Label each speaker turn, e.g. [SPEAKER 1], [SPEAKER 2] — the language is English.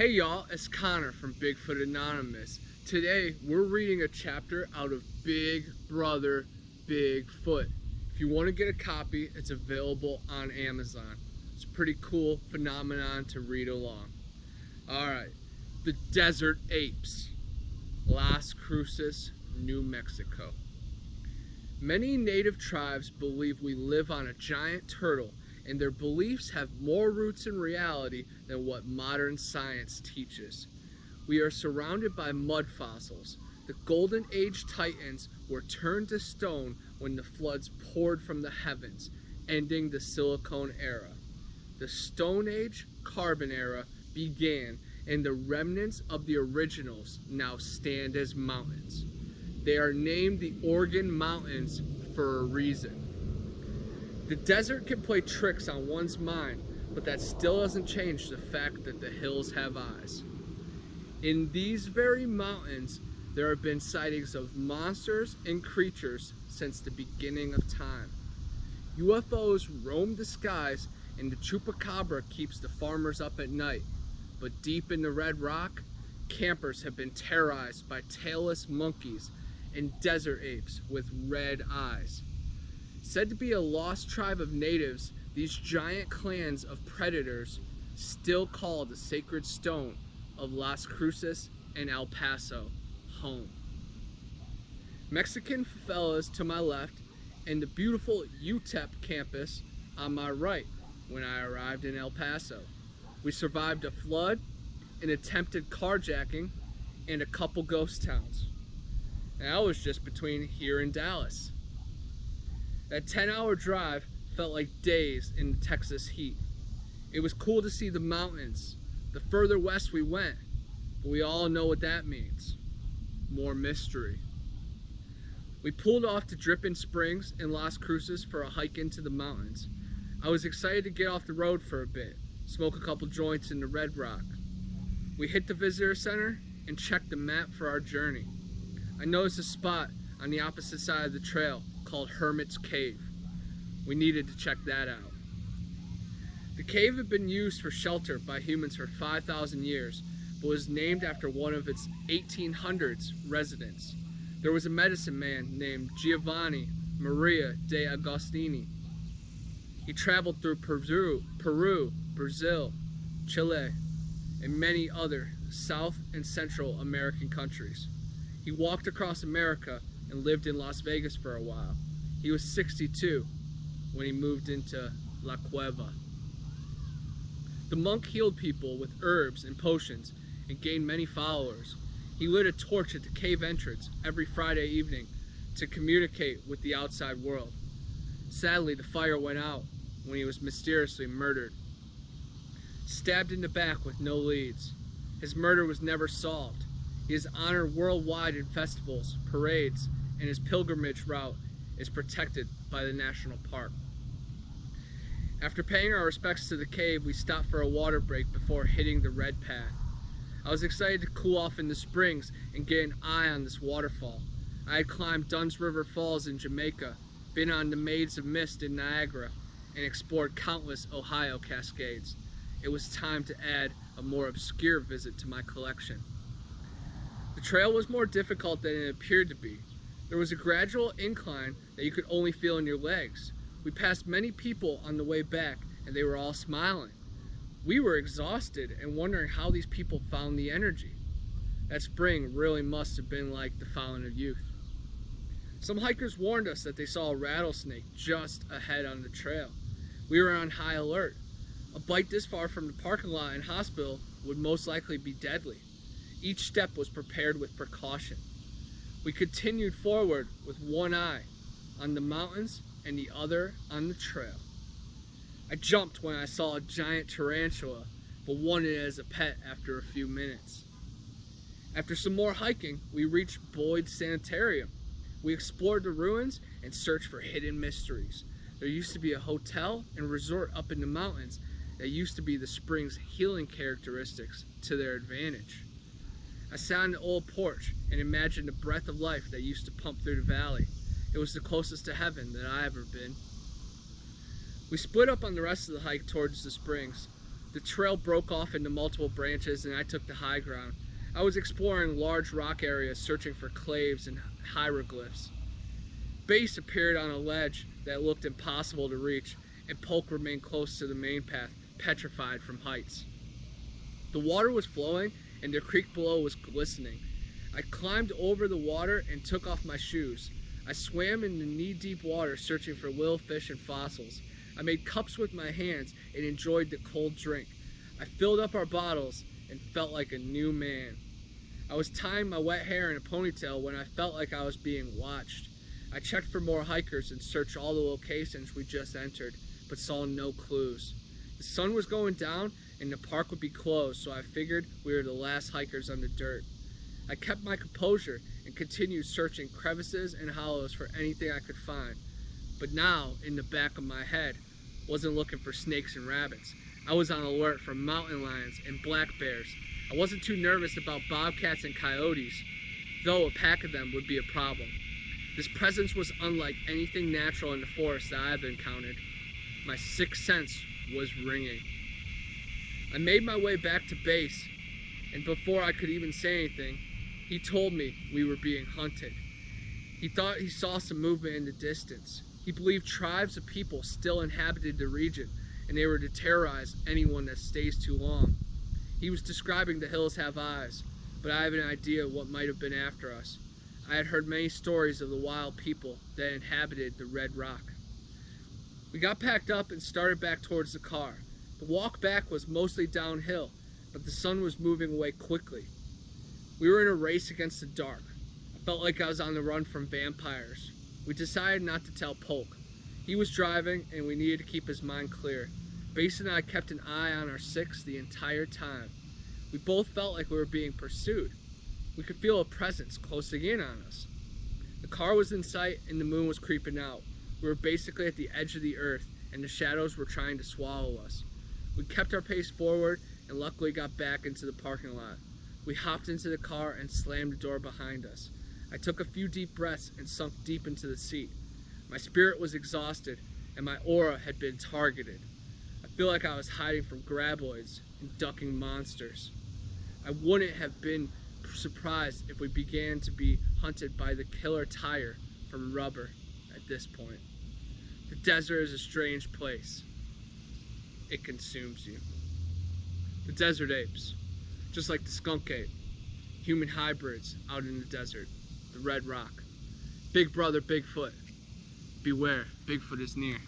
[SPEAKER 1] Hey y'all, it's Connor from Bigfoot Anonymous. Today we're reading a chapter out of Big Brother Bigfoot. If you want to get a copy, it's available on Amazon. It's a pretty cool phenomenon to read along. Alright, the Desert Apes, Las Cruces, New Mexico. Many native tribes believe we live on a giant turtle, and their beliefs have more roots in reality than what modern science teaches. We are surrounded by mud fossils. The Golden Age titans were turned to stone when the floods poured from the heavens, ending the Silicon era. The Stone Age Carbon era began, and the remnants of the originals now stand as mountains. They are named the Organ Mountains for a reason. The desert can play tricks on one's mind, but that still doesn't change the fact that the hills have eyes. In these very mountains, there have been sightings of monsters and creatures since the beginning of time. UFOs roam the skies, and the chupacabra keeps the farmers up at night. But deep in the Red Rock, campers have been terrorized by tailless monkeys and desert apes with red eyes. Said to be a lost tribe of natives, these giant clans of predators still call the sacred stone of Las Cruces and El Paso home. Mexican favelas to my left, and the beautiful UTEP campus on my right when I arrived in El Paso. We survived a flood, an attempted carjacking, and a couple ghost towns. And that was just between here and Dallas. That 10-hour drive felt like days in the Texas heat. It was cool to see the mountains. The further west we went, but we all know what that means. More mystery. We pulled off to Dripping Springs in Las Cruces for a hike into the mountains. I was excited to get off the road for a bit, smoke a couple joints in the Red Rock. We hit the visitor center and checked the map for our journey. I noticed a spot on the opposite side of the trail called Hermit's Cave. We needed to check that out. The cave had been used for shelter by humans for 5,000 years, but was named after one of its 1800s residents. There was a medicine man named Giovanni Maria de Agostini. He traveled through Peru, Brazil, Chile, and many other South and Central American countries. He walked across America and lived in Las Vegas for a while. He was 62 when he moved into La Cueva. The monk healed people with herbs and potions and gained many followers. He lit a torch at the cave entrance every Friday evening to communicate with the outside world. Sadly, the fire went out when he was mysteriously murdered. Stabbed in the back with no leads. His murder was never solved. He is honored worldwide in festivals, parades, and his pilgrimage route is protected by the national park. After paying our respects to the cave, we stopped for a water break before hitting the red path. I was excited to cool off in the springs and get an eye on this waterfall. I had climbed Dunn's River Falls in Jamaica, been on the Maids of Mist in Niagara, and explored countless Ohio cascades. It was time to add a more obscure visit to my collection. The trail was more difficult than it appeared to be. There was a gradual incline that you could only feel in your legs. We passed many people on the way back, and they were all smiling. We were exhausted and wondering how these people found the energy. That spring really must have been like the fountain of youth. Some hikers warned us that they saw a rattlesnake just ahead on the trail. We were on high alert. A bite this far from the parking lot and hospital would most likely be deadly. Each step was prepared with precaution. We continued forward with one eye on the mountains and the other on the trail. I jumped when I saw a giant tarantula, but wanted it as a pet after a few minutes. After some more hiking, we reached Boyd's Sanitarium. We explored the ruins and searched for hidden mysteries. There used to be a hotel and resort up in the mountains that used to be the spring's healing characteristics to their advantage. I sat on the old porch and imagined the breath of life that used to pump through the valley. It was the closest to heaven that I ever been. We split up on the rest of the hike towards the springs. The trail broke off into multiple branches and I took the high ground. I was exploring large rock areas searching for claves and hieroglyphs. Base appeared on a ledge that looked impossible to reach, and Polk remained close to the main path, petrified from heights. The water was flowing and the creek below was glistening. I climbed over the water and took off my shoes. I swam in the knee-deep water searching for little fish and fossils. I made cups with my hands and enjoyed the cold drink. I filled up our bottles and felt like a new man. I was tying my wet hair in a ponytail when I felt like I was being watched. I checked for more hikers and searched all the locations we just entered, but saw no clues. The sun was going down and the park would be closed, so I figured we were the last hikers on the dirt. I kept my composure and continued searching crevices and hollows for anything I could find. But now, in the back of my head, wasn't looking for snakes and rabbits. I was on alert for mountain lions and black bears. I wasn't too nervous about bobcats and coyotes, though a pack of them would be a problem. This presence was unlike anything natural in the forest that I have encountered. My sixth sense was ringing. I made my way back to base, and before I could even say anything, he told me we were being hunted. He thought he saw some movement in the distance. He believed tribes of people still inhabited the region, and they were to terrorize anyone that stays too long. He was describing the hills have eyes, but I have an idea what might have been after us. I had heard many stories of the wild people that inhabited the Red Rock. We got packed up and started back towards the car. The walk back was mostly downhill, but the sun was moving away quickly. We were in a race against the dark. I felt like I was on the run from vampires. We decided not to tell Polk. He was driving and we needed to keep his mind clear. Base and I kept an eye on our six the entire time. We both felt like we were being pursued. We could feel a presence closing in on us. The car was in sight and the moon was creeping out. We were basically at the edge of the earth and the shadows were trying to swallow us. We kept our pace forward and luckily got back into the parking lot. We hopped into the car and slammed the door behind us. I took a few deep breaths and sunk deep into the seat. My spirit was exhausted and my aura had been targeted. I feel like I was hiding from graboids and ducking monsters. I wouldn't have been surprised if we began to be hunted by the killer tire from Rubber at this point. The desert is a strange place. It consumes you. The desert apes, just like the skunk ape, human hybrids out in the desert, the Red Rock. Big brother Bigfoot. Beware, Bigfoot is near.